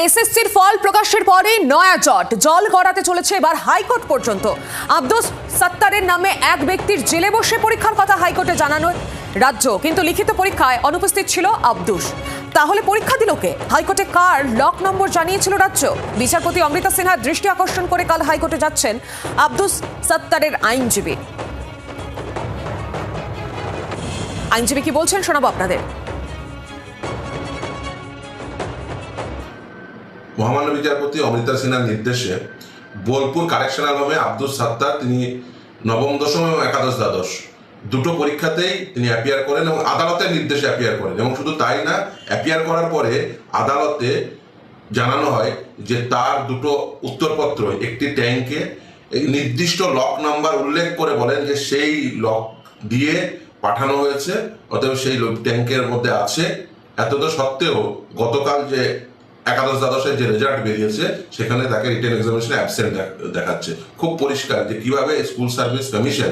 এসএসসির ফল প্রকাশের পরে নয়া জল গড়াতে চলেছে এবার হাইকোর্ট পর্যন্ত। আব্দুস সাত্তারের নামে এক ব্যক্তির জেলে বসে পরীক্ষার কথা হাইকোর্টে জানানো রাজ্য, কিন্তু লিখিত পরীক্ষায় অনুপস্থিত ছিল আব্দুস। তাহলে পরীক্ষা দিল কে? হাইকোর্টে কার লক নম্বর জানিয়েছিল রাজ্য? বিচারপতি অমৃতা সিনহার দৃষ্টি আকর্ষণ করে কাল হাইকোর্টে যাচ্ছেন আব্দুস সাত্তারের আইনজীবী। কি বলছেন শোনাবো আপনাদের। মহামান্য বিচারপতি অমৃতা সিনহার নির্দেশে বোলপুর কারেকশনাল হোমে আব্দুস সাত্তার তিনি নবম দশম এবং একাদশ দ্বাদশ দুটো পরীক্ষাতেই তিনি অ্যাপিয়ার করেন এবং আদালতের নির্দেশে অ্যাপিয়ার করেন। এবং শুধু তাই না, অ্যাপিয়ার করার পরে আদালতে জানানো হয় যে তার দুটো উত্তরপত্র একটি ট্যাঙ্কে নির্দিষ্ট লক নাম্বার উল্লেখ করে বলেন যে সেই লক দিয়ে পাঠানো হয়েছে, অতএব সেই ট্যাঙ্কের মধ্যে আছে। এতদ সত্ত্বেও গতকাল যে একাদশ দ্বাদশের যে রেজাল্ট বেরিয়েছে সেখানে তাকে রিটেন এক্সামিনেশনে অ্যাবসেন্ট দেখাচ্ছে। খুব পরিষ্কার যে কিভাবে স্কুল সার্ভিস কমিশন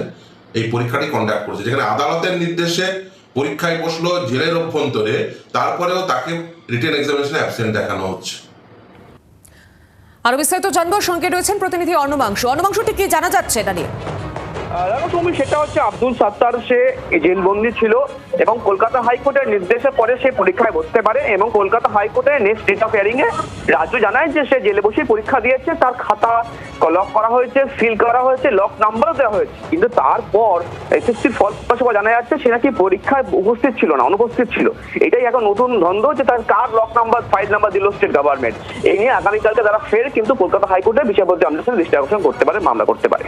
এই পরীক্ষাটি কন্ডাক্ট করেছে, যেখানে আদালতের নির্দেশে পরীক্ষায় বসলো জেলের অভ্যন্তরে, তারপরেও তাকে রিটেন এক্সামিনেশনে অ্যাবসেন্ট দেখানো হচ্ছে। আরো বিস্তারিত জানবো, সঙ্গে রয়েছেন প্রতিনিধি অর্ণবাংশু। ঠিক কি জানা যাচ্ছে এটা নিয়ে? সেটা হচ্ছে আব্দুল সাত্তার সে জেলবন্দি ছিল এবং কলকাতা হাইকোর্টের নির্দেশের পরে সে পরীক্ষায় বসতে পারে এবং কলকাতা হাইকোর্টের নেক্সট ডেট অফ হিয়ারিং এ রাজ্য জানায় যে সে জেলে বসে পরীক্ষা দিয়েছে, তার খাতা লক করা হয়েছে, সিল করা হয়েছে, লক নাম্বারও দেওয়া হয়েছে। কিন্তু তারপর এসএসসির ফল প্রকাশ জানা যাচ্ছে সে নাকি পরীক্ষায় উপস্থিত ছিল না, অনুপস্থিত ছিল। এটাই এখন নতুন দ্বন্দ্ব যে তার কার লক নাম্বার, ফাইল নাম্বার দিল স্টেট গভর্নমেন্ট। এই নিয়ে আগামীকালকে তারা ফের কিন্তু কলকাতা হাইকোর্টে বিচারপতি অমৃতা সিনহার দৃষ্টি আকর্ষণ করতে পারে, মামলা করতে পারে।